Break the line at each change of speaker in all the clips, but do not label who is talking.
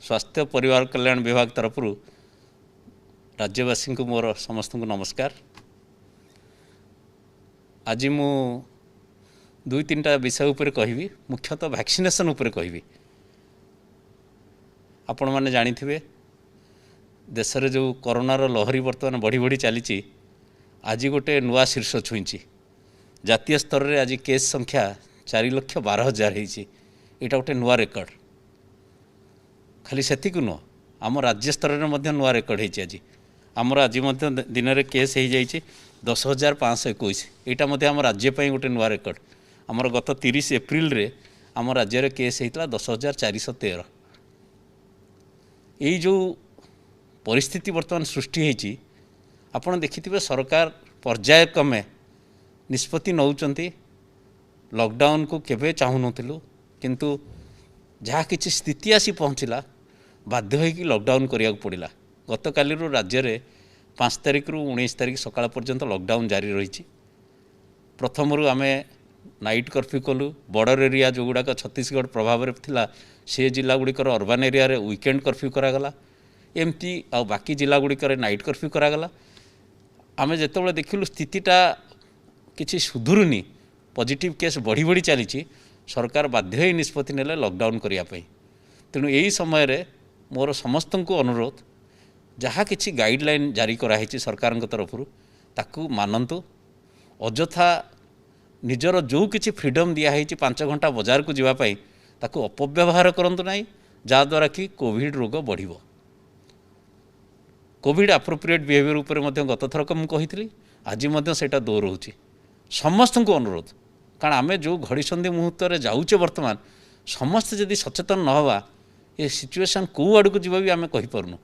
स्वास्थ्य परिवार कल्याण विभाग तरफ राज्यवासी को मोर समस्त को नमस्कार। आज मु दुई तीन टा विषय उपर कहबी, मुख्यतः वैक्सीनेशन उपर कहबी। आपण माने जानिथिबे देश रे जो कोरोनार लहरी वर्तमान बढ़ी बढ़ी चली, आज गोटे नुआ शीर्ष छुईची। जातीय स्तर में आज केस संख्या 4,12,000 होती। यहाँ गोटे नुआ रेकर्ड। खाली से नुह, आम राज्य स्तर में नुआ रेकर्ड होती। आज आमर आज दिन में केस हो जाए 10,521। यहाँ आम राज्यपाई गोटे नुआ रेकर्ड। आमर गत 30 एप्रिल रे आम राज्य में केस होता 10,413। यही जो परिस्थिति वर्तमान सृष्टि होती, आपड़ देखिथिबे सरकार पर्यायक्रमे निष्पत्ति नौचंती। लॉकडाउन को केबे चाहू नथिलु, किंतु जहाँ किछि स्थिति आसी पहुँचला बाध्य होइकि लॉकडाउन करिया पड़िला। गत काली राज्य में 5 तारिख रु 19 तारिख सकाळ पर्यंत लॉकडाउन जारी रही। प्रथम आमे नाइट कर्फ्यू कलु। बॉर्डर एरिया जो गुड़ाक छत्तीसगढ़ प्रभाव में थिला से जिला गुड़िकर अर्बान एरिया रे वीकेंड कर्फ्यू करागला। एमती आ बाकी जिला गुड़िकर नाइट कर्फ्यू करागला। आमे जेतेबेले देखिलु स्थितिटा किछि सुधुरुनी, पॉजिटिव केस बढ़ी बढ़ी चली, सरकार बाध्य होई निष्पत्ति नेले लॉकडाउन करिया पई। तेणु यही समय रे मोर समस्त को अनुरोध, जहाँ किछि गाइडलाइन जारी कराई सरकार तरफ ताकू मानतु। अजथा निजर जो किछि फ्रीडम दिखाई 5 घंटा बाजार को जीवाई ताकू अपव्यवहार करंतु नहीं, जहाद्वारा कि कोविड रोग बढ़िबो। कोविड एप्रोप्रिएट बिहेवियर उपर गत थरक मुझे आज सेटा दोहराऊँगी। समस्त को अनुरोध, कारण आमे जो घड़ीसंधि मुहूर्त में जाऊे वर्तमान समस्त जदि सचेतन न हवा, ये सिचुएशन कौ आड़ को जीवा भी आमे कहि पारुनु।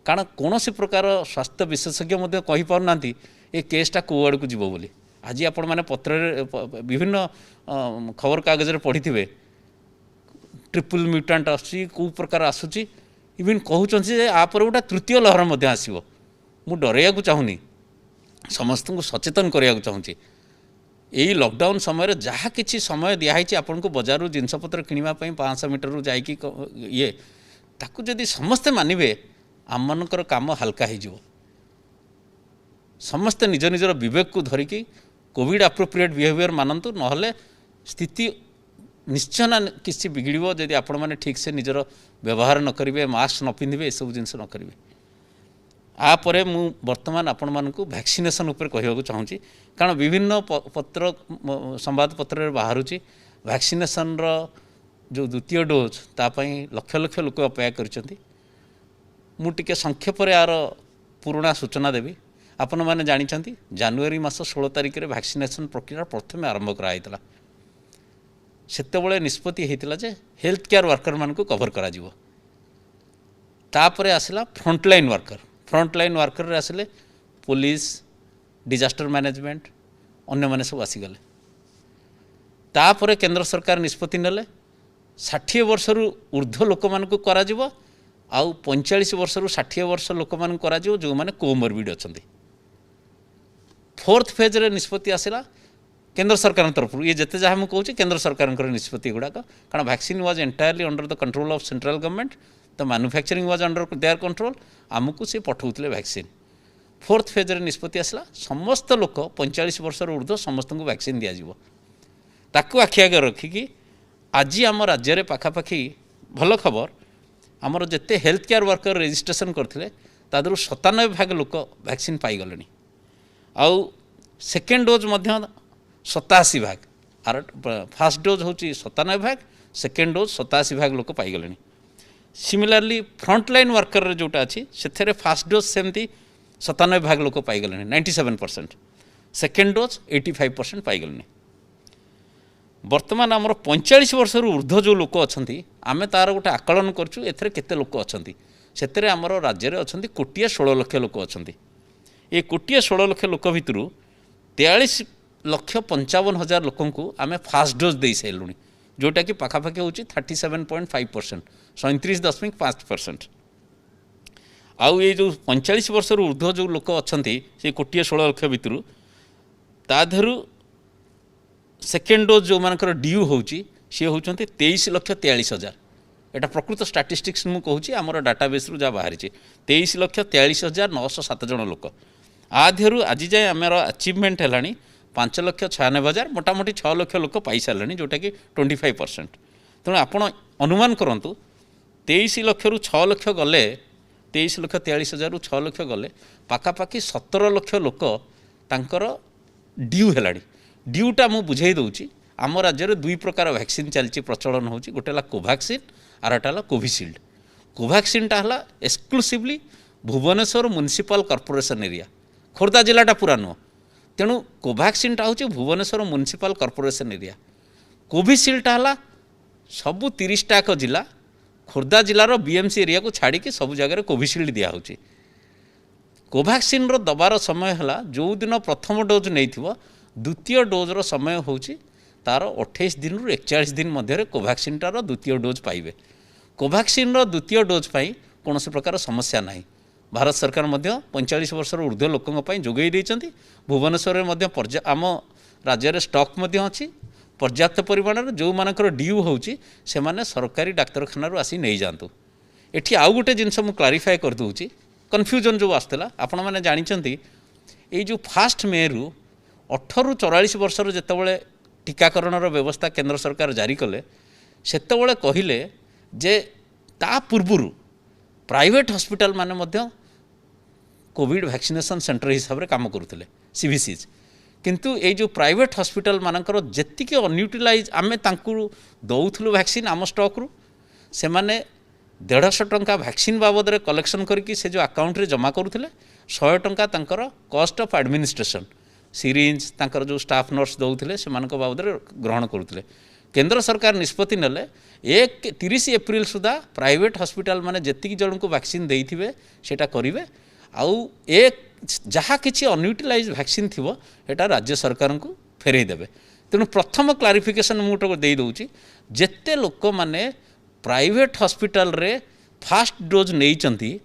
कारण कौन सी प्रकार स्वास्थ्य विशेषज्ञ कहि पारुनांती ए केसटा कौ आड़ को जीवो बोली। आज आपण माने पत्र विभिन्न खबर कागज रे पढ़ी ट्रिपल म्यूटेंट आसुची, कौ प्रकार आसुची। इवन कहते आपर गोटे तृतीय लहर आसो। मु डरैया को चाहूनी, समस्त को सचेतन करने चाहूँगी। यही लॉकडाउन समय जहाँ किसी समय दिखाई आपन को बजार जिनपतर किणापी 500 मीटर रू जाकि ये ताकू जदि समस्ते मानिबे आम मनकर काम हल्का हो। समस्ते निज निजर विवेक को धरिकी कोविड एप्रोप्रिएट बिहेवियर मानतु, नहले स्थिति निश्चय ना किसी बिगड़ जदि आपण मैंने ठीक से निजर व्यवहार न करेंगे, मास्क न पिंधे, ये सब जिनस न करेंगे। आपर मु वर्तमान आपण मानकु वैक्सीनेशन उपर कहवाक चाहूँगी। कारण विभिन्न पत्र संवाद पत्र बाहरुची वैक्सीनेशन रो जो द्वितीय डोज तापाई लक्ष लक्ष लोक अपेक्षा करछंती। मु टिके संक्षेप यार पुराणा सूचना देवी। आपण माने जानिछंती जनवरी मास 16 तारिख रे वैक्सीनेशन प्रक्रिया प्रथम आरंभ कराइतला। सेतेबेले निष्पत्ति होता जे हेल्थ केयर वर्कर मान को कवर करा जिवो। तापरे आसला फ्रंटलाइन वर्कर। फ्रंटलाइन वर्कर रे आसिले पुलिस, डिजास्टर मैनेजमेंट, अन्य माने सब आसीगले। तापरे केंद्र सरकार निष्पत्ति नेले 60 वर्ष रु ऊर्ध्व लोक मान को करा जिवो, आउ 45 वर्ष रु 60 वर्ष लोक मान को करा जिवो जो माने कोमोरबिड अछंती। फोर्थ फेज रे निष्पत्ति आसिला केंद्र सरकार तरफ। ये जिते जहाँ मुझे कहूँ केंद्र सरकार निष्पत्ति गुड़ाक, कारण vaccine was entirely under the control of central government, the manufacturing was under their control. आमको से पठाऊले वैक्सीन। फोर्थ फेज रे निष्पत्ति आसला समस्त लोक 45 वर्ष ऊर्ध्व समस्त को वैक्सीन दिज्व। ताकू आखि आगे रखिकी आज आम राज्य में पाखापाखि भल खबर, आमर जिते हेल्थ केयर वर्कर रेजिस्ट्रेशन करते तादर 97% लोक वैक्सीन पाईगले। आउ सेकेंड डोज 87%। आर फास्ट डोज हूँ 97%, सेकेंड डोज 87% लोक पाईगले। सिमिलरली फ्रंटलाइन वर्कर रे जोटा अच्छी से फास्ट डोज सेमती 97% लोक पाईगले 97%, सेकेंड डोज 85% पाईगले। वर्तमान आमर 45 वर्ष ऊर्ध्व जो लोक अच्छा आम तार गोटे आकलन करछु एथरे केते लोक अच्छा से आमर राज्य में अच्छा 1,16,00,000 लोक अच्छा। ये 1,16,00,000 लोक भितर 43,55,000 लोक को आम फास्ट डोज दे सारूँ, जोटा कि पाखापाखि हूँ 37.5%, 37.5%। आउ ये जो 45 वर्ष ऊर्ध्व जो लोक अच्छा से 1,16,00,000 भितर ताधरू सेकेंड डोज जो मानकर ड्यू होची सी होचंती 23,43,000। एटा प्रकृत स्टाटिस्टिक्स मु कहूँ आमर डाटाबेस रु जहाँ बाहरी 23,43,907 जन लोक आधु आज जाए आमर अचिवमेंट है 5,96,000 मोटामोटी 6 लाख लोक पाई सारे जोटा कि 25%। तेणु आपण अनुमान करूँ 23 लाख रु 6 लाख गले 23,43,000 रु 6 लाख गले पाखापाखि 17 लाख लोक तांकर ड्यू है ड्यूटा मु बुझे दूची आम राज्य में 2 प्रकार वैक्सीन चलती प्रचलन होची गोटे है कोवैक्सीन आरटा है कोविशील्ड। कोवैक्सीनटा है exclusively Bhubaneswar municipal corporation area Khordha जिलाटा पूरा नुह तेणु कोवैक्सीनटा हूँ भुवनेश्वर म्युनिसिपल कॉर्पोरेशन एरिया। कोविशील्डटा है सबू 30टाक जिला खोर्धा जिलार बीएमसी एरिया को छाड़ी सब जगह कोविशील्ड दिया होची। कोवैक्सीन रो दबार समय है जो दिन प्रथम डोज नहीं थी द्वितीय डोज्र समय होची तार 28 दिन रु 41 दिन मध्य कोवैक्सीनटार द्वितीय डोज पाइबे। कोवैक्सीन रो द्वितीय डोज पाई कौन प्रकार समस्या नहीं। भारत सरकार 45 वर्षर ऊर्ध्व लोकों जोगई देइचंती। भुवनेश्वर में आम राज्य में स्टॉक अच्छी पर्याप्त परिमाण जो मानकर ड्यू होची से माने सरकारी डाक्तरखाना आसी नहीं जातु। एठी आउ गोटे जिनस मु क्लारिफाई कर दूची कन्फ्यूजन जो आसला आपण मैंने जानते ये जो 1 मे रु 18 रु 44 वर्षर जितेबाला टीकाकरण व्यवस्था केंद्र सरकार जारी कले सेतेबाला कहले जे ता पूर्वरु प्राइवेट हॉस्पिटल माने मध्य कोविड वैक्सीनेशन सेंटर हिसाब से काम करुले सीवीसीज किंतु ये जो प्राइवेट हॉस्पिटल मानकर जेतिक अनयूटिलाइज आमे तांकु दौथुलु वैक्सीन आम स्टॉक रु से माने 150 टंका वैक्सीन बाबद रे कलेक्शन करके से जो अकाउंट रे जमा करुले 100 टंका तांकर कॉस्ट ऑफ एडमिनिस्ट्रेशन सीरीज तांकर जो स्टाफ नर्स दौले से बाबद रे ग्रहण करुले। केंद्र सरकार निष्पत्ति नेले 30 एप्रिल सुधा प्राइवेट हॉस्पिटल माने जेतिक जन को वैक्सीन देइथिबे सेटा करिवे आउ एक जहाँ किसी अनयूटिलाइज वैक्सीन थी एटा राज्य सरकार को फेरई देवे। तेणु प्रथम क्लारिफिकेशन मुझे दे दूची जेते लोक माने प्राइवेट हॉस्पिटल रे फास्ट डोज नहीं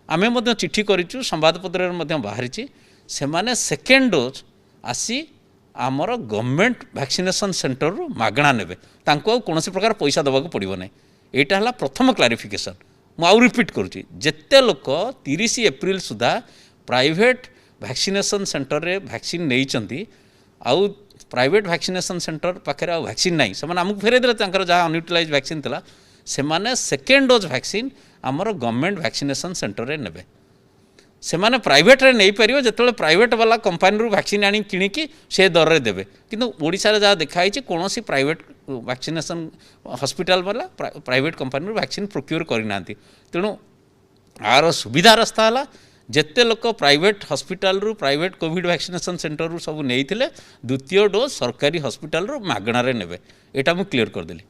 आमे मध्य चिट्ठी करिचु संवादपत्र में बाहरी से माने सेकेंड डोज आसी आमर गवर्नमेंट वैक्सीनेशन सेंटर रु मागणा नेबे तांको कौन प्रकार पैसा दबा को पड़ो ना। यहाँ है प्रथम क्लारिफिकेशन मुझे रिपीट करुच्ची जेते लोक 30 एप्रिल सुधा प्राइवेट वैक्सीनेशन सेंटर रे वैक्सीन नहीं आउ प्राइवेट वैक्सीनेशन सेंटर पाखे आ वैक्सीन नहीं से आमको फेरे देले जहाँ अनयूटिलाइज वैक्सीन थिला से माने सेकेंड डोज वैक्सीन आमर गवर्नमेंट वैक्सीनेशन सेंटर रे नेबे से माने प्राइवेट रे नहीं पारियो जेतेबेले प्राइवेट वाला कंपनी रु वैक्सीन आनी किणिकी से दर रे देबे किंतु ओडिसा रे जहाँ देखाई कौन प्राइवेट वैक्सीनेशन हॉस्पिटल वाला प्राइवेट कंपनी रु वैक्सीन प्रोक्योर करना। तेणु आर सुविधा रास्ता है जेते लोक प्राइवेट हॉस्पिटल रु प्राइवेट कोविड वैक्सीनेशन सेंटर रु सब नहीं थिले द्वितीय डोज सरकारी हॉस्पिटल रु मागणारे नेबे एटा मु क्लियर करदेली।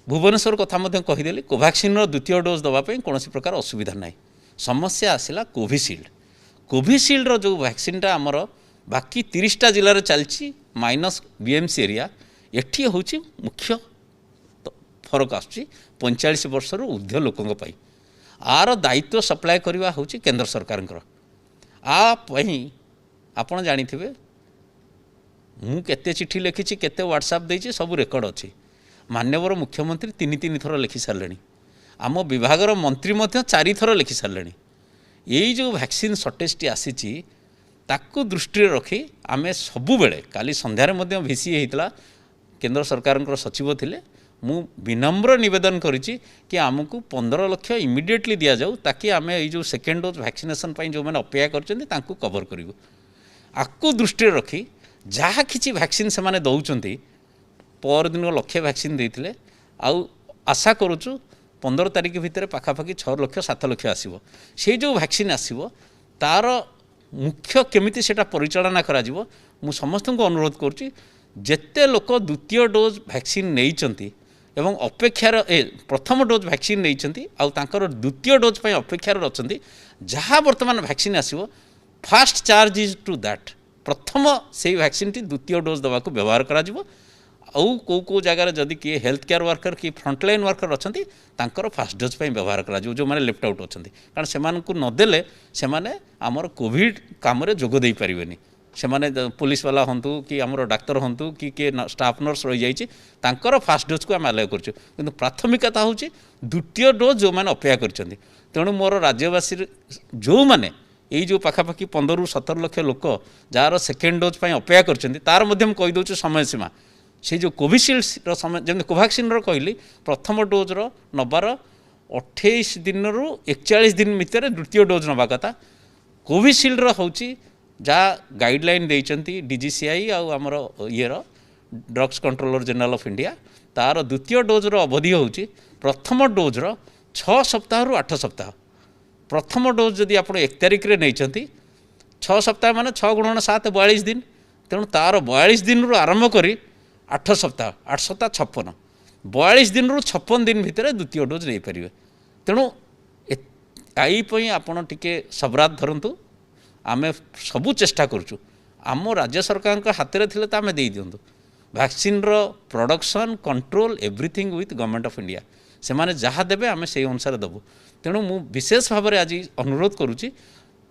भुवनेश्वर कथा मध्य कहीदेली कोवैक्सीन रो द्वितीय डोज दवाई कौन प्रकार असुविधा ना। समस्या आसला कोविशील्ड। कोविशील्ड रो जो वैक्सीनटा आमर बाकी 30टा जिले चलती माइनस बीएमसी एरिया एठी होची मुख्य फरक आसुची 45 वर्षर ऊर्ध्व लोकों पाई आर दायित्व सप्लाय करवा होची केंद्र सरकार आपन जानिथिबे मु केते चिट्ठी लिखी केते व्हाट्सएप देछि सब रेकर्ड अच्छी। माननीय मुख्यमंत्री 3 थर लिखि सारे आम विभागर मंत्री मध्य 4 थर लिखि सारे यही जो वैक्सीन सर्टेजटी आसीची ताकू दृष्टि रखी आमे सबु बेले काली संध्यारे मध्य भिसी होता केंद्र सरकार सचिव थिले मु विनम्र निवेदन करिछि कि आमको 15 लाख इमिडिएटली दिया जाऊ ताकि आमे ये जो सेकेंड डोज वैक्सीनेशन पाई जो मैंने अपेक्षा करछन्ती तांकू कवर करिवो। आकू दृष्टि रखी जहाँ किछि वैक्सीन से माने दउचन्ती पर दिन लक्षे वैक्सीन देइथिले आउ आशा करूछु 15 तारिख भितर पाखापाखि 6 लाख 7 लाख आसीबो। से जो वैक्सीन आसीबो तार मुख्य केमिति सेटा परिचालना करा जिवो मु समस्त को अनुरोध करुछि जेते लोक द्वितीय डोज वैक्सीन नहीं एवं अपेक्षार प्रथम डोज वैक्सीन नहीं आउ तांकर द्वितीय डोज पर अपेक्षार अच्छा जहाँ बर्तमान वैक्सीन आसो first charge is to that प्रथम से वैक्सीन टी द्वितीय डोज दवा को व्यवहार करा जिवो आउ को जगार जदि किए हेल्थ केयर वर्कर कि फ्रंटलाइन वर्कर अच्छा फास्ट डोज पर व्यवहार करा जिवो जो माने लेफ्ट आउट अच्छा कारण से नदेले से आमर कोविड काम जोग दे पारिबेनी से माने पुलिस वाला हूँ कि आमर डाक्तर हूँ कि किए स्टाफ नर्स रही जाइए फास्ट डोज को आम आलाय करूँ कि प्राथमिकता हूँ द्वितीय डोज जो मैंने अपेक्षा कर तेणु मोर राज्यवासी जो मैंने यही जो पाखापाखि 15 ରୁ 17 लक्ष लोक जार सेकेंड डोज पर अपेक्षा कर तार कहीदे समय सीमा से जो कोविशील्ड समय जमी कोभैक्सिन कहली प्रथम डोज्र नबार 28 दिन रु 41 दिन भितर द्वितीय डोज नवा कथा कोविशील्ड हूँ जहाँ गाइडलाइन देती डीजीसीआई आमर येर drugs controller general of India तार द्वितीय डोज्र अवधि हूँ प्रथम डोज्र 6 सप्ताह रु 8 सप्ताह प्रथम डोज जदि आप 1 तारिख रे नहीं 6 सप्ताह माने 6 × 7 42 दिन तेणु तार 42 दिन रु आरंभ करी 8 सप्ताह 8 सप्ताह 56 42 दिन रु 56 दिन भितर द्वितीय डोज नहीं पारे तेणु आई आपड़ टिके सबरात धरतु आमे सबू चेष्टा करूँ आम राज्य सरकार हाथ में थे तो आम दे दिंतु vaccine production control everything with government of India से माने जहाँ देवे आम से अनुसार देवु तेणु मु विशेष भाव में आज अनुरोध करुँची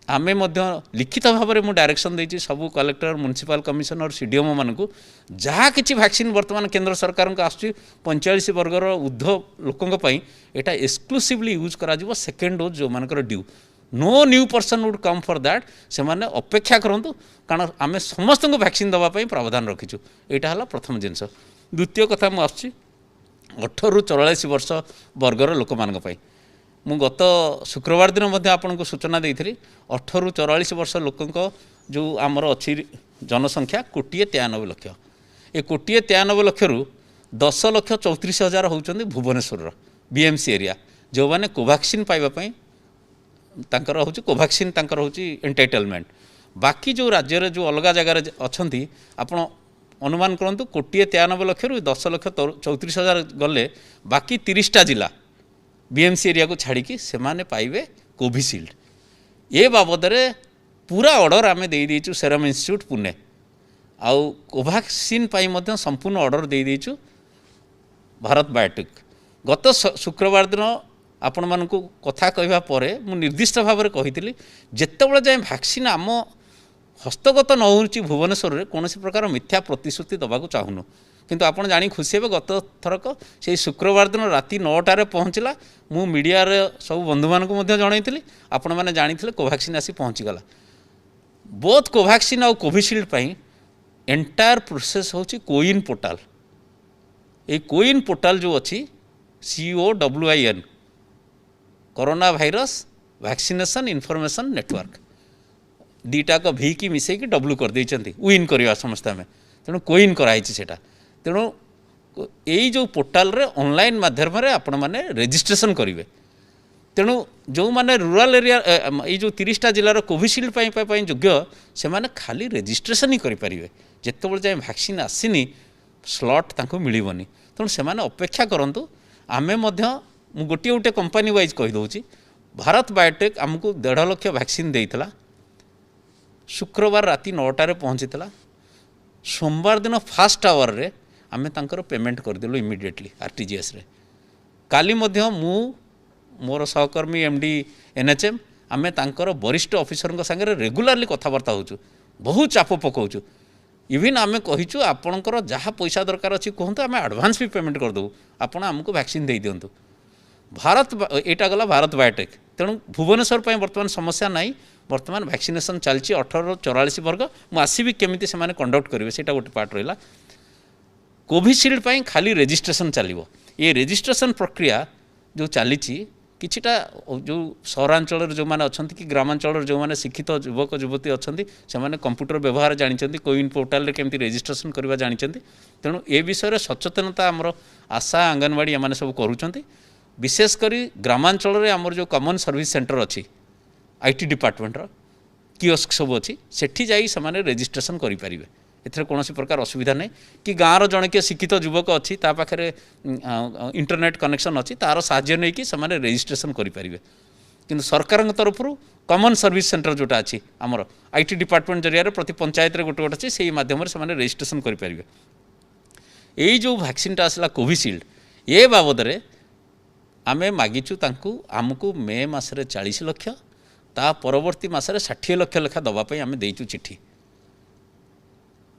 आमे लिखित भाव में मुझे डायरेक्शन देती सबू कलेक्टर म्युनिसिपल कमिशनर सीडीएमओ मानू जहाँ किसी वैक्सीन वर्तमान केंद्र सरकार को आसूँ 45 वर्गर ऊर्ध्व लोकों यहाँ एक्सक्लूसिवली यूज करा सेकेंड डोज जो मानकर due no new person would come for that से माने अपेक्षा करूँ कारण आम समस्त को वैक्सीन दवाई प्रावधान रखीचु यहाँ है प्रथम जिनस द्वितीय कथा मुझे 18 ରୁ 44 वर्ष वर्गर लोक मान मु गत शुक्रवार दिन आपको सूचना देती 18 ରୁ 44 वर्ष लोकों जो आमर अच्छी जनसंख्या 1,93,00,000 लक्ष ये 1,93,00,000 लक्ष 10,34,000 होउचंदी भुवनेश्वर बीएमसी एरिया जो मैंने कोवैक्सीन पाइबापी तांकर होची कोवैक्सीन तांकर होची एंटाइटलमेंट बाकी जो राज्य जो अलग जगार अच्छा आपण अनुमान करूँ 1,93,00,000 रु 10,34,000 गले बाकी 30टा जिला बीएमसी एरिया को छाड़ी से माने पाइबे कोविशील्ड ये बाबद पूरा ऑर्डर आम देचु सेरम इंस्टीट्यूट पुणे आउ कोवैक्सीन संपूर्ण ऑर्डर देचु भारत बायोटेक गत शुक्रवार दिन आपण मानक कथा कहवा पर मु निर्दिष्ट भाव में कही जितेबाला जाए वैक्सीन आम हस्तगत न हो भुवनेश्वर में कौन प्रकार मिथ्या प्रतिश्रुति दबाक चाहूनु किंतु आपण जानी खुशी हे गत थरक से शुक्रवार दिन राति 9टार पहुँचला मु मीडिया सब बंधु मानक जनईली आपण मैंने जानी कोवैक्सीन आसी पहुँचीगला बोथ कोवैक्सीन आउ कोविशील्ड पाई एंटायर प्रोसेस होची कोइन पोर्टाल ये कोइन पोर्टाल जो अच्छी COWIN coronavirus vaccination information network दीटा को भी की मिसई की डब्ल्यू कर देइचंती विन करवा समस्त आम तेणु कोइन कराई सेटा तेणु यही जो पोर्टाल रे ऑनलाइन माध्यम रे आपण माने रजिस्ट्रेशन करेंगे तेणु जो माने रूरल एरिया ये जो 30टा जिलार कोविशील्ड योग्य से माने खाली रजिस्ट्रेशन ही करेंगे जितेबाला जाए वैक्सीन आसीनी स्लॉट तांको मिलबनी तेणु से माने अपेक्षा करंतु आमे मध्य मु गोटे गोटे कंपनी वाइज कहीदे भारत बायोटेक आमको 1.5 लाख वैक्सीन देइतला शुक्रवार राति 9टार पहुँची सोमवार दिन फास्ट आवर रे आमे तांकर पेमेंट करदेलु इमिडिएटली RTGS रे काली मध्य मु मोर सहकर्मी MD NHM आमे तांकर वरिष्ठ ऑफिसर संगे रेगुलारली कथबार्ता होचु बहुत चाप पकाउचु इवन आमे कहिचु आपणकर जहाँ पैसा दरकार अच्छी कहतु आम एडवांस भी पेमेंट करदेबू आपण आमको वैक्सीन दे दिंतु भारत एटा गला भारत बायोटेक तेणु भुवनेश्वर पर बर्तमान समस्या नहीं बर्तमान वैक्सीनेशन चलती 18 ରୁ 44 वर्ग मु आसबि केमिति से माने कंडक्ट करेंगे सेटा गोटे पार्ट रहा कोविशील्ड पाई खाली रजिस्ट्रेशन चलिबो ये रजिस्ट्रेशन प्रक्रिया जो चली किछिटा जो सहरांचल जो मैंने अच्छा कि ग्रामांचल जो मैंने शिक्षित युवक युवती अच्छा से मैंने कंप्यूटर व्यवहार जानते कोविन पोर्टाल केमती रजिस्ट्रेशन करवा जानते तेणु ए विषय सचेतनता आमर आशा आंगनवाड़ी एम सब करुँच विशेषकर ग्रामांचल में आमर जो कॉमन सर्विस सेंटर अच्छी IT डिपार्टमेंटर कियोस्क सब अच्छी सेठी जाई से माने रजिस्ट्रेशन करें एथरे कौन प्रकार असुविधा नहीं कि गाँव जड़े किए शिक्षित युवक अच्छी पाखे इंटरनेट कनेक्शन अच्छी तार साहाय्य नहीं कि से रजिस्ट्रेशन करें कि सरकार तरफ कॉमन सर्विस सेंटर जोटा अच्छी आमर IT डिपार्टमेंट जरिया प्रति पंचायत गोटे गोटे अच्छी से माध्यम से रजिस्ट्रेशन करें यही जो वैक्सीनटा आसला कोविशील्ड ये बाबद आमे मागिचु तांकु आमको मे मसरे 40 लाख ता परवर्ती मसरे 60 लाख लेखा दवापाई आमे देइचु चिट्ठी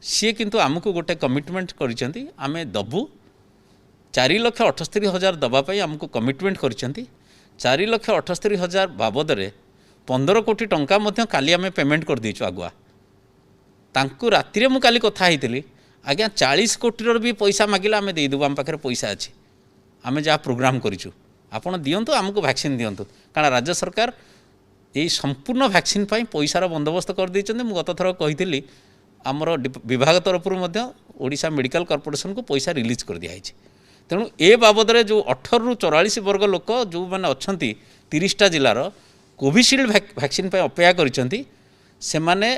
सी किंतु आमको गोटे कमिटमेंट करिसेंती आमे दबु 4,78,000 दबापाई आमको कमिटमेंट करिसेंती 4,78,000 बाबद रे 15 कोटी टंका मध्य काली आमे पेमेंट कर देछु आगुआ तांकु राति रे मु काली कथा हेतिली आज्ञा 40 कोटी भी पैसा मागिला आमे दे देबु आम पाखरे पैसा अछि आमे जा प्रोग्राम करिछु आपण दियंतु आमको वैक्सीन दियंतु कारण राज्य सरकार यही संपूर्ण वैक्सीन पाई पैसार बंदोबस्त कर देइछन्ते मु गत थर कहिथिली आमर विभाग तरफ ओडिशा मेडिकल कॉर्पोरेशन को पैसा रिलीज कर दिया तेणु ए बाबद रे जो 18 रु 44 वर्ग लोक जो मैंने अच्छा 30टा जिलार कोविशील्ड वैक्सीन पे अपेक्षा करिसेंती से माने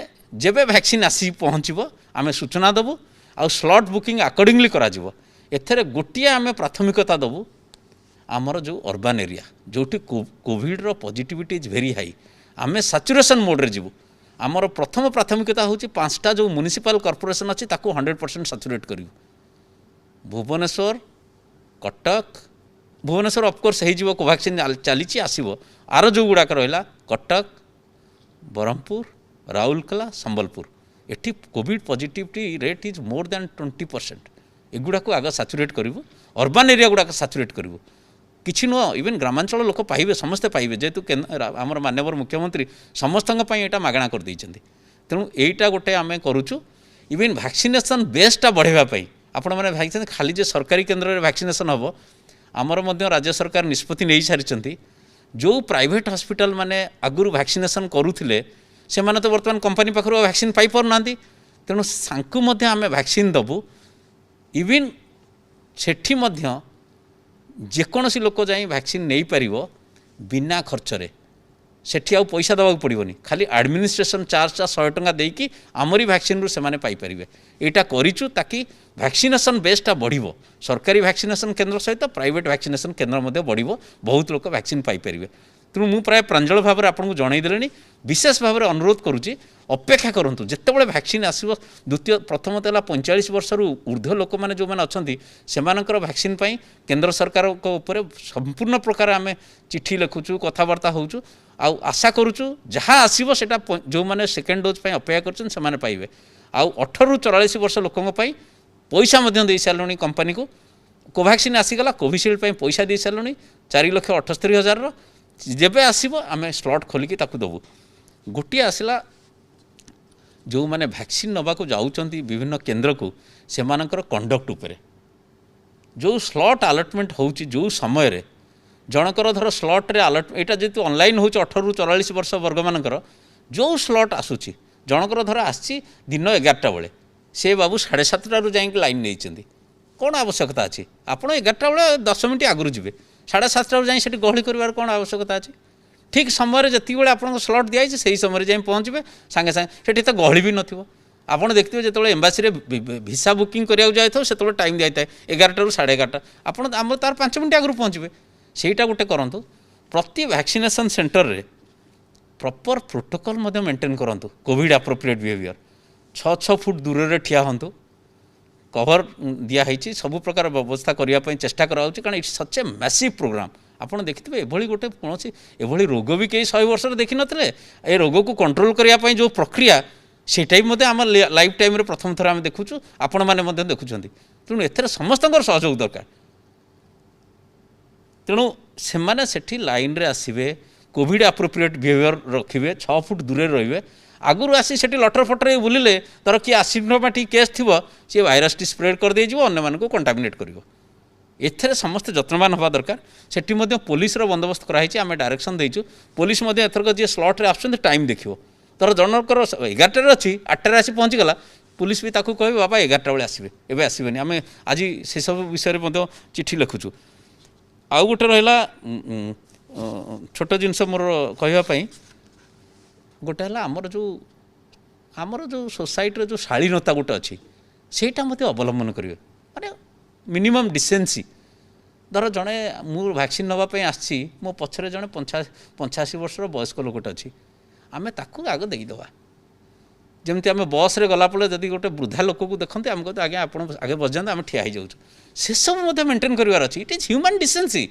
जेबे वैक्सीन आसी पहुँचब आमे सूचना देबु आ स्लॉट बुकिंग अकॉर्डिंगली करा जिवो एथरे गोटिए आमे प्राथमिकता देबु आमर जो अर्बन एरिया जोटी कोविड रो पॉजिटिविटी इज वेरी हाई आमे सैचुरेशन मोड रे जिवु आमर प्रथम प्राथमिकता होची 5टा जो म्युनिसिपल कॉर्पोरेशन अछि ताकू 100% सैचुरेट करिवु भुवनेश्वर कटक भुवनेश्वर ऑफकोर्स हो कोवैक्सीन चली आसो आर जो गुड़ाक रहा कटक ब्रह्मपुर राउरकेला संबलपुर एटी Covid positivity rate is more than 20% एगुड़ा को आग सैचुरेट करूँ अर्बन एरिया गुड़ाक सैचुरेट करूँ किसी नुह इवेन ग्रामांचल लोक पाइबे समस्ते पाइबे जेहेतु आमर माननीय मुख्यमंत्री समस्त यहाँ मागणा कर देइछन्ति तेणु यहीटा गोटे आम करुचु इवेन वैक्सीनेशन बेसटा बढ़ावाई आपण मैंने भाई खाली जे सरकारी केन्द्र में वैक्सीनेशन हम आमर मध्य राज्य सरकार निष्पत्ति नहीं सारी जो प्राइवेट हॉस्पिटल माने आगुरी वैक्सीनेशन करुले से माने तो बर्तमान कंपनी पाखर वैक्सीन पाई पारना तेणु सांकु मध्य आमे वैक्सीन दबु इवेन सेठी मध्य जेकोसी लोक जाई वैक्सीन नहीं पारिबो बिना खर्चरे सेठी आउ पैसा दबाक पड़ोनी खाली एडमिनिस्ट्रेशन चार्ज 100 टंका देकी आमरी वैक्सीन रु सेमाने पाई परिबे एटा करिचु ताकि वैक्सीनेशन बेसटा बढ़िबो सरकारी वैक्सीनेशन केन्द्र सहित प्राइवेट वैक्सीनेशन केन्द्र मध्य बढ़िबो बहुत लोक वैक्सीन पाई परिबे तेणु मु प्राय प्रांजल भाव में आपको जनईदेली विशेष भाव में अनुरोध करुच्ची अपेक्षा करूँ जितेबाला वैक्सीन आसो द्वितीय प्रथम तो 45 वर्ष ऊर्ध्व लोक मैंने जो मैंने अच्छा से वैक्सीन केंद्र सरकार उपर संपूर्ण प्रकार आम चिठी लिखुचु कथबार्ता होचु आशा करुचु जहाँ आसो से जो मैंने सेकेंड डोज अपेक्षा कर पाइबे आउ 18 रु 44 वर्ष लोकों पैसा दे सारे कंपनी को कोवैक्सीन आसीगला कोविशील्ड पैसा दे सारे 4,78,000 जेबे आसीबो आमे स्लॉट खोलिकी ताकू दबु गोटे आसला जो माने वैक्सीन नबा को जाउचंती विभिन्न केन्द्र को सेमानकर कंडक्ट उपरे जो स्लॉट अलॉटमेंट होउची जो समय रे जनकर धर स्लॉट रे अलॉट एटा जेतु ऑनलाइन होउची 18 रु 44 वर्ष वर्ग मानकर जो स्लॉट आसुची जनकर धर आसी दिन 11टा बेले से बाबू 7:30 रु जाई लाइन नहीं कौन आवश्यकता अच्छी आपड़ 11टा बेले 10 मिनट आगु जी 7:30 जाए से गहली कर कौन आवश्यकता अच्छी ठीक समय जति बेले आप स्लॉट दिखाई से समय जाए पहुँचे सांगे सांगे से तो गहली भी नथिबो आपड़ देखते जो एम्बासी भिसा बुकिंग कराया जाए से टाइम दिखाई था 11टा रु 11:30 आपड़ आम तार 5 मिनट आगु पहुँचे सेटा गोटे करूँ प्रति वैक्सीनेशन सेंटर रे प्रॉपर प्रोटोकॉल मेंटेन करूँ कोविड एप्रोप्रिएट बिहेवियर 6 फुट दूर रे ठिया हंतु कवर दिखाई सबु प्रकार व्यवस्था करने चेष्टा कराऊँ कारण it's such a massive programme आपड़ देखिए एभली गोटे कौन एभली रोग भी कई 100 वर्ष देखी नथिले ए रोग को कंट्रोल करने जो प्रक्रिया सेटा भी आम लाइफ टाइम प्रथम थर आम देखुचु आपण मैंने देखुं तेणु एथेर समस्त सहयोग दरकार तेणु से लाइन रे आसवे कोविड एप्रोप्रिएट बिहेवियर रखिए 6 फुट दूर रे आगुरी आसी से लटर फटर बुलिले तर किए आसिम्टोमेटिक केस थी सी भाइरस टी स्प्रेड कर दे अन्य को कंटामिनेट कर एथेर समस्त जत्नवान हवा दरकार सेठी पुलिस बंदोबस्त कराई आम डायरेक्शन देचु पुलिस एथरक जी स्लॉट रे आसुछन्ति टाइम देखियो तर जनकर 11टार अच्छी 8टार आसी पहुँचीगला पुलिस भी ताकू कहे बाबा 11टा बेले आसबे एबे आसबेनी आम आज से सब विषय में चिठी लिखुचु आउ गोटे रहा छोट जिनस मोर कहवाई गोटे है आमर जो सोसाइटी जो शालीनता गोटे अच्छी सेटा मत अवलंबन करेंगे माने मिनिमम डिसेन्सी धर जड़े मु वैक्सीन नापी आसी मो पछरे जड़े 85 वर्ष वयस्क लोकटे अच्छी आम ताकू आग देदेवा जमी आम बस रे गलापले जदि गोटे वृद्धा लोक को देखते आम कहते आगे आप आगे बस जाते आम ठिया हो से सब मेंटेन करार अच्छी इट इज ह्यूमन डिसेन्सी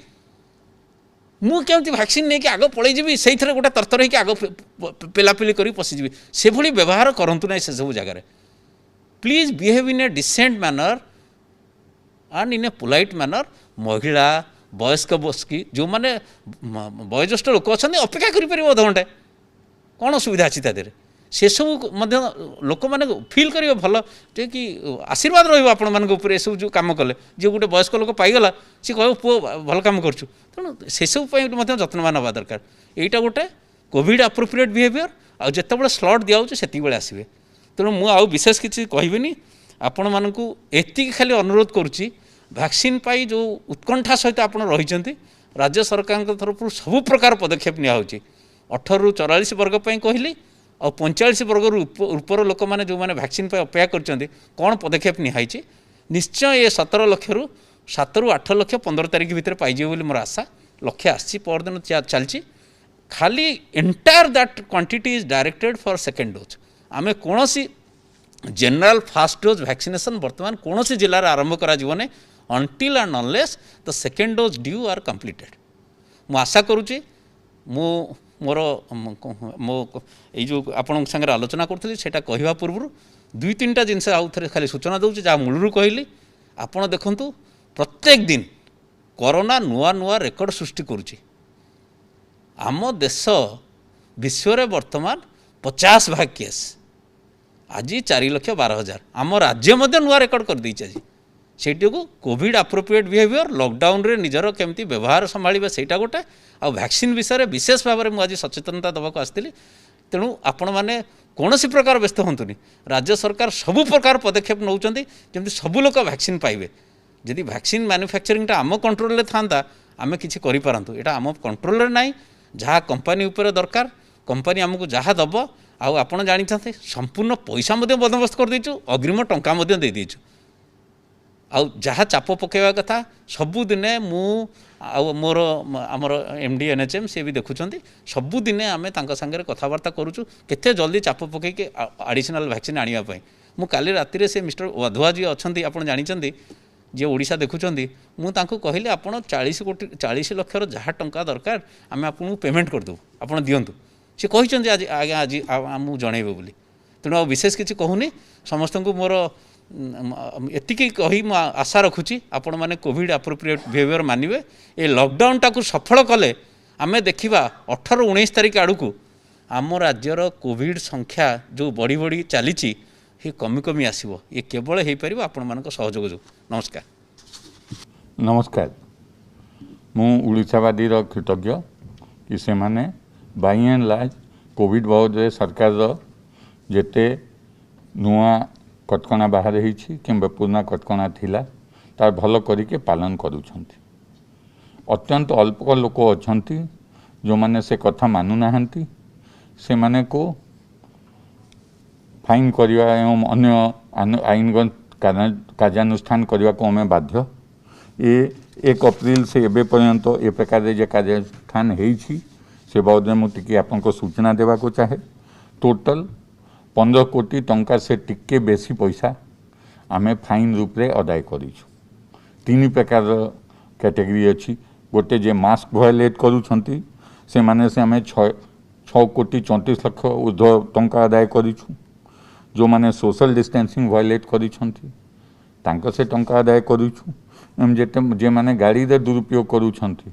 मुझे वैक्सीन नहीं कि आग पलैजी से गोटे तरतर हो आग पेलापेली कर पशिजी से व्यवहार करूँ ना से सब जगार please behave in a decent manner and in a polite manner. महिला वयस्क बसकी जो मैंने वयोज्येष्ठ लोक अच्छा अपेक्षा कर अधघंटे कौन असुविधा अच्छी तादेह से सब लोक मैंने फिल करेंगे भल जे कि आशीर्वाद रहा आपण सब जो कम कले जी गोटे वयस्क लोक पाईगला सी कह पुओ भल कम करूँ तेणु से सब जत्नवान हवा दरकार। यहीटा गोटे कोविड अप्रोप्रिएट बिहेवियर आ जिते स्लट दिखे से आसवे। तेणु मुझे विशेष किसी कहबी आपण मानक एति खाली अनुरोध करुच्ची वैक्सीन पाई जो उत्कंठा सहित आप रही राज्य सरकार तरफ सबु प्रकार पदक्षेप निया 18 ରୁ 44 वर्ग कहली और 45 वर्ग ऊपर लोक मैंने जो मैंने वैक्सीन अपेक्षा कर कौन पदक्षेप निहाई निश्चय ये 17 लक्ष रु 7 ରୁ 8 लक्ष 15 तारीख भितर पाइजे बोली मोर आशा लक्ष्य आसी परदिन चलती खाली entire that quantity is directed for second dose. आमे कौन सी जनरल फास्ट डोज वैक्सीनेशन बर्तमान कौन सी जिले में आरंभ कर until and unless the second dose due are completed. मु आशा करुच्ची मोर मो जो आपण सागर आलोचना करूँ से कहवा पूर्व 2-3टा जिनस आउ थे खाली सूचना दूसरी जहाँ मूलरू कहली आपण देखु प्रत्येक दिन कोरोना नुआ नुआ रेकर्ड सृष्टि करुच्ची। आम देश विश्व में वर्तमान 50 भाग केस आज 4,12,000 आम राज्य नुआ रेकर्ड कर देछि आज से कोविड अप्रोप्रिएट बिहेवियर लॉकडाउन रे निजर केमती व्यवहार संभालिबा सेटा गोटे आ वैक्सीन विषय में विशेष भाव में मुझे सचेतनता देवाक आसती। तेणु आपण मैंने कौन सी प्रकार व्यस्त हूँ राज्य सरकार सबु प्रकार पदक्षेप नौकरी जमी सबू लोक वैक्सीन पाइबे। जदि वैक्सीन मैन्युफैक्चरिंगटा आम कंट्रोल था आम कि पारतु यहाँ आम कंट्रोल ना जहाँ कंपानी उपर दरकार कंपानी आमको जहाँ दब आपण जानते संपूर्ण पैसा बंदोबस्त कर देचु अग्रिम टंका दे देचु आउ जहाँ चाप पकेवा कथा सबुदिने मु मोर आमर एमडी एनएचएम सी भी देखुं सबुदिने आम सांगे कथबार्ता करुचु केते जल्दी चाप पकईके एडिशनल वैक्सीन आने मु काली राति से मिस्टर वाधुआ जी अच्छा आप जानते जी ओडिशा देखुं मुझे कहली आप 40 लक्षर जहाँ टंका दरकार आम आपको पेमेंट करदेबू आप दिंतु सी कहते आज आज्ञा आज आमको जनइबे बोली। तेणु विशेष किसी कहूनी समस्त को मोर एतिकी कही मु आशा रखुची आपण माने कोविड अप्रोप्रिएट बिहेवियर मानिबे। ए लॉकडाउन टाकू सफल कले आमे देखिबा 18-19 तारीख आड़ू आम राज्यर कोविड संख्या जो बढ़ी बढ़ी चली ये कमी कमी आसो ये केवल हो पार आपण मान सहयोग जो। नमस्कार
नमस्कार मु उड़ीसावादी कृतज्ञ कि से माने बाय एंड लार्ज कोविड बहुत सरकार जेते नुआ कटकणा बाहर होती कि पुराना कटकणा थिला तार भल करके पालन करुछंती। अत्यंत अल्प लोक अच्छा जो माने से कथा मानु नाहंती से माने को फाइन करवा एवं अन्य आईनगत कार्यानुष्ठान करने को आम बाध्य। ये 1 अप्रैल से एबे पर्यंत ए प्रकार जे कार्यानुष्ठान होती से बाबद में मुझे आपको सूचना देवा को चाहे। टोटल 15 कोटी टंका से टिके बेसी पैसा आमे फाइन रूप रे अदाय करूँ। 3 प्रकार कैटेगरी अच्छी गोटे जे मास्क वायलेट करूछंती से माने से आमे 6 कोटी 34 लाख ऊर्ध्व टंका अदाय करूँ। जो माने सोशल डिस्टेंसिंग वायलेट करूछंती तांको से टंका अदाय करूँ। जे माने गाड़ी रे दुरुपयोग करूछंती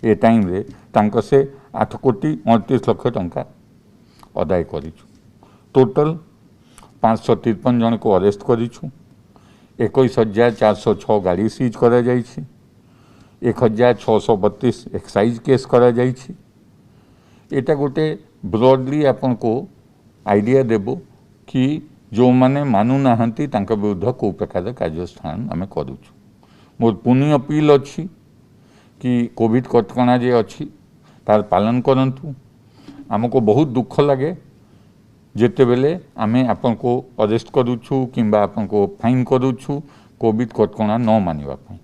ए टाइम रे तांको से 8 कोटी 29 लाख टंका अदाय करूँ। टोटल 553 जन को अरेस्ट करूँ। 21,406 गाड़ी सीज करा जाइछि। 1,632 एक्साइज केस करा जाइछि। एटा गोटे ब्रॉडली आपन को आइडिया देबो कि जो माने मानु नाहंती तांका विरुद्ध को प्रकार कार्यानुष्ठान आमे करूछु। मोर पुनी अपील अच्छी कि कोविड कटकणा जे अच्छी तार पालन करंतु। आमको बहुत दुख लगे जेते बेले आमे आपन को अरेस्ट करूछु किंबा आपन को फाइन करूछु कोविड कटकणा न मानिबा पई।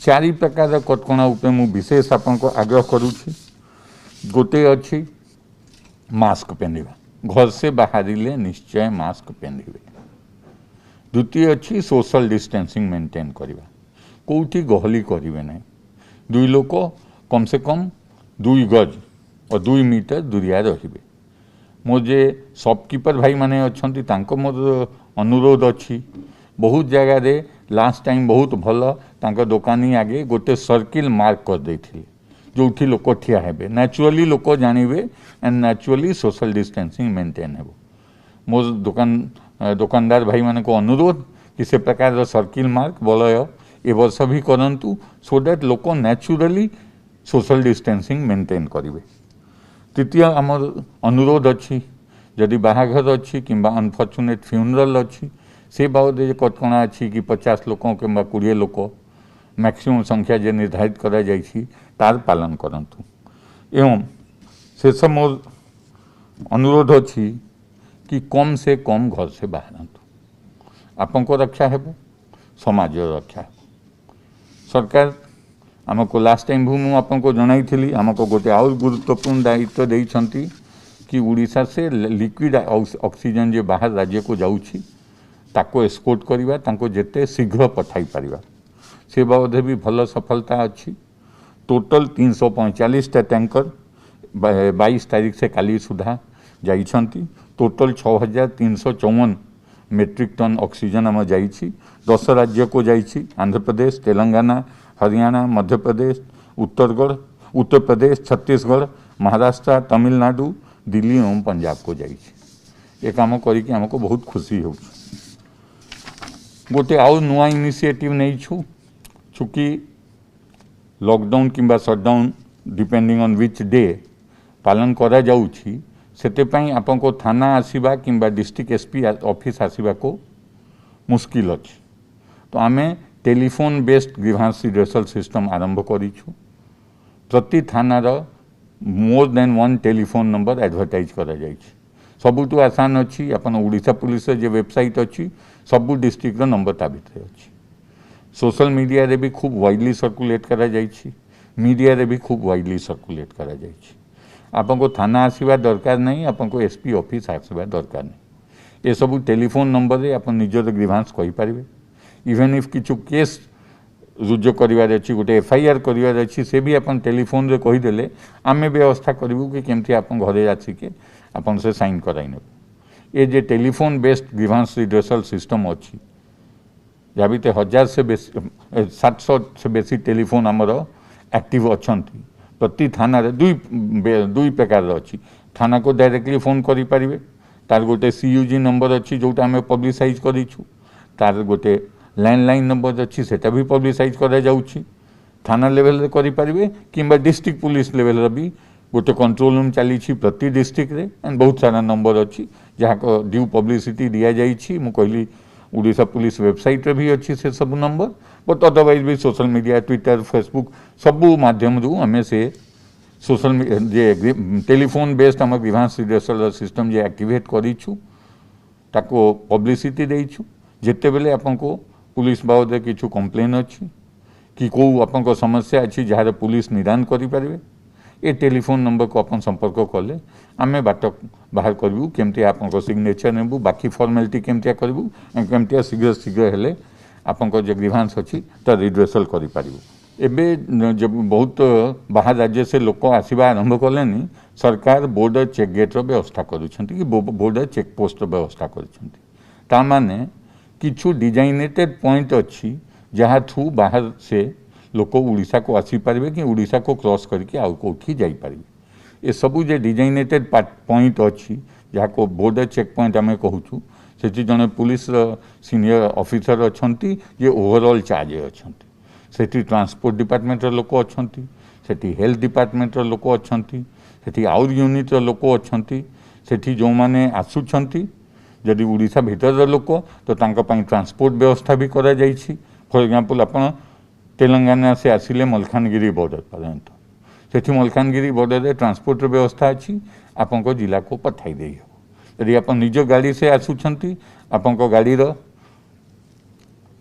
4 प्रकार कटकणा उपर मु विशेष आपन को आग्रह करूछि। गोटे अच्छी मास्क पहनवा, घर से बाहरिले निश्चय मास्क पहनवे। द्वितीय अच्छी सोशल डिस्टेंसिंग मेंटेन करवा, कौटी गहली करेंगे ना। 2 लोक कम से कम 2 गज और 2 मीटर दूरिया रहिबे। मोर जे शॉपकीपर भाई माने अच्छी तांको मोर अनुरोध अच्छी बहुत जगह रे लास्ट टाइम बहुत भल तांको दुकानी आगे गोटे सर्किल मार्क कर देथिले जोठी लोक ठिया हेबे नेचुरली लोक जानिबे and naturally social distancing maintain हेबो मोर दुकानदार भाई माने को अनुरोध कि से प्रकार सर्किल मार्क बलय ए वर्ष भी करंतु सो दैट लोक नेचुरली सोशल डिस्टेंसिंग मेंटेन करिवे। तृतीय आमर अनुरोध अच्छी जदि बाहाघर अच्छी कि अनफर्चुनेट फ्यूनरल अच्छी से बाबद कटकणा अच्छी कि 50 लोक कि 20 लोक मैक्सिमम संख्या जे निर्धारित करा जाइछि तार पालन करंतु एवं शेष मोर अनुरोध अच्छी कि कम से कम घर से बाहरतु आपको रक्षा हेबो समाज रक्षा हेबो। सरकार आमको लास्ट टाइम भी मुझे जनई आमको गोटे आउ गुरुत्वपूर्ण दायित्व देइछंती कि उड़ीसा से लिक्विड ऑक्सीजन जे बाहर राज्य को जाउछि ताको एस्कोर्ट करिबा ताको जेते शीघ्र पठाई परिबा से बाबद भी भल सफलता अच्छी। टोटल 345 टा टैंकर 22 तारीख से काली सुधा जाइछंती। टोटल 6354 मेट्रिक टन ऑक्सीजन आम जाइछि 10 राज्य को जाइछि आंध्र प्रदेश तेलंगाना हरियाणा मध्य प्रदेश उत्तर प्रदेश छत्तीसगढ़ महाराष्ट्र तमिलनाडु दिल्ली एवं पंजाब को जाइए। काम करके आमको बहुत खुशी हो। गोटे आउ नुआ इनिशिएटिव नहीं छु चूँकि लॉकडाउन किंबा shutdown depending on which day पालन करा जाउछि सेते पई आपको थाना आसीबा किंबा डिस्ट्रिक्ट एसपी ऑफिस आसीबा को मुश्किल अछि तो आमे telephone based grievance redressal system आरंभ करिछु। प्रति थानार more than 1 telephone number advertise करा जाइछि। सबुठु आसान अच्छी अपन ओडिशा पुलिस जे वेबसाइट अच्छी सबु डिस्ट्रिक्ट नंबर ता भितर अच्छी। सोशल मीडिया रे भी खूब वाइडली सर्कुलेट करा जाइछि मीडिया रे भी खूब वाइडली सर्कुलेट करा जाइछि। आपको थाना आसवा दरकार नहीं आपको एसपी ऑफिस आसवा दरकार नहीं। ये सब टेलीफोन नंबर रे आप निजर ग्रीवांस कहि पारिबे। इवेन इफ किछु केस रुजु करिवार अछि गोटे एफआईआर करिवार अछि से भी अपन टेलीफोन रे कहिदेले आमे व्यवस्था करिवु कि केमति आपन घरे आछिके आपन से साइन कराइ ने। ये जे telephone based grievance redressal system अछि जाबिते 1000 से बेसी 700 से बेसी टेलीफोन हमर एक्टिव अछंती। प्रति थाना रे दुई प्रकार अछि। थाना को डायरेक्टली फोन करि पारिबे तार गोटे सीयूजी नंबर अछि जोटा हमें पब्लिसाइज करिछु। तार गोटे लैंडलाइन नंबर अच्छी सेटा भी पब्लिसाइज करा जाउछि। थाना लेवल रे करि पारिबे किंबा डिस्ट्रिक्ट पुलिस लेवल रे भी गोटे कंट्रोल रूम चली प्रति डिस्ट्रिक्ट रे एंड बहुत सारा नंबर अच्छी जहाँ को ड्यू पब्लिसिटी दिया जाइछि। मु कहली उड़ीसा पुलिस वेबसाइट रे भी अच्छी से सब नंबर बट अदरवाइज भी सोशल मीडिया ट्विटर फेसबुक सबू माध्यम रु हमें से सोशल जे टेलीफोन बेस्ड हम ग्रीवांस रिड्रेसल सिस्टम जे एक्टिवेट करिछु ताको पब्लिसिटी देइछु। जेते बेले आपनको पुलिस बाबद किछु कंप्लेन अच्छी कि कौ आपन समस्या अच्छी जहाँ पुलिस निदान करें ये टेलीफोन नंबर को अपन संपर्क कले आमे बाट बाहर करूँ केमती आपन सिग्नेचर नेबू बाकी फॉर्मेलिटी केमतिया करूँ केमतिया शीघ्र शीघ्र हेले आपन जो ग्रीवांस अच्छी तो रिड्रेसल करूँ। एबे जब बहुत बाहर राज्य से लोक आसवा आरंभ कले सरकार बॉर्डर चेक गेट व्यवस्था करुँच बॉर्डर चेक पोस्ट व्यवस्था कर किछु डिजाइनेटेड पॉइंट अच्छी जहाँ थ्रू बाहर से लोक उड़ीसा को आसी पारे कि उड़ीसा को क्रॉस करके आउ कौटी जापारे। ये सबू जे डिजाइनेटेड पॉइंट अच्छी जहाँ को बॉर्डर चेक पॉइंट आम कहूँ से जड़े पुलिस सीनियर ऑफिसर अच्छा जे ओवरऑल चार्ज अच्छा से ट्रांसपोर्ट डिपार्टमेंट लोक अच्छा से हेल्थ डिपार्टमेंट लोक अच्छा से आउर यूनिट लोक अच्छा से जो मैंने आसुंच जदि उड़ीसा भीतर लोक तो ट्रांसपोर्ट व्यवस्था भी करा जाइछि। फॉर एग्जांपल अपन तेलंगाना से आसिले मलकानगिरी बॉर्डर पर्यंत से मलकानगिरी बॉर्डर रे ट्रांसपोर्ट व्यवस्था अच्छी आपन जिला को पठाई दे हो। यदि आप निज गाड़ी से आसुंच आपन गाड़ी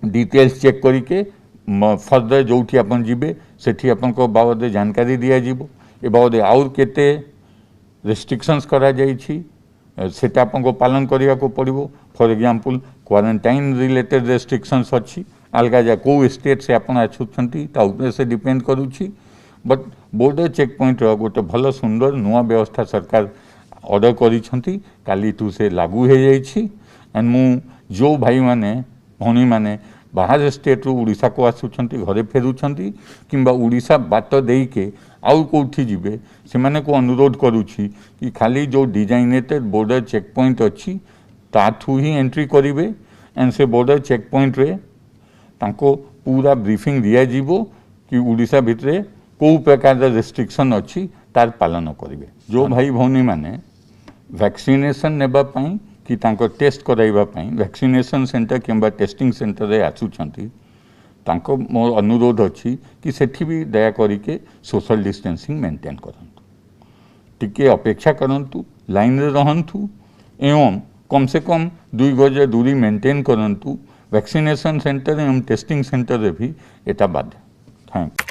डिटेल्स चेक करके फर्दर जोठी आपन जीवे सेठी आपन बाबद जानकारी दिया जीवो ए बाबद आउर केते रेस्ट्रिक्शंस करा जाइछि सेटा आपको पालन करने को पड़ो। For example quarantine related restrictions अच्छी अलग जा कौ स्टेट से आप आसुँच से डिपेंड करुच्ची बट बॉर्डर चेक पॉइंट गोटे भल सुंदर नुआ व्यवस्था सरकार ऑर्डर करिसेंती काली टू से लागू हो जाइछि एंड मु जो भाई माने भौणी माने बाहर स्टेट रू उड़ीसा को आसुछंती घरे फेरुछंती किंबा उड़ीसा बाट देई के आउ कोठी जिबे से माने को अनुरोध करूछि कि खाली जो डिजाइनेटेड बॉर्डर चेक पॉइंट अछि ताथु ही एंट्री करिवे एंड से बॉर्डर चेक पॉइंट रे तांको पूरा ब्रीफिंग दिया जीवो कि उड़ीसा भितरे को प्रकार रेस्ट्रिक्शन अच्छी तार पालन करेंगे जो भाई भौनी माने वैक्सीनेशन नेबा पई कि तांको टेस्ट कराइबा पई वैक्सीनेशन सेंटर किंबा टेस्टिंग सेंटर रे आसुछंती तांको मोर अनुरोध अच्छी कि सेठी भी दया करी के सोशल डिस्टेंसिंग मेंटेन करंतु टिके अपेक्षा करंतु लाइन रे रहंतु एवं कम से कम 2 गज दूरी मेंटेन करंतु वैक्सीनेशन सेंटर एवं टेस्टिंग सेंटर रे भी एटा बाध्य थैंक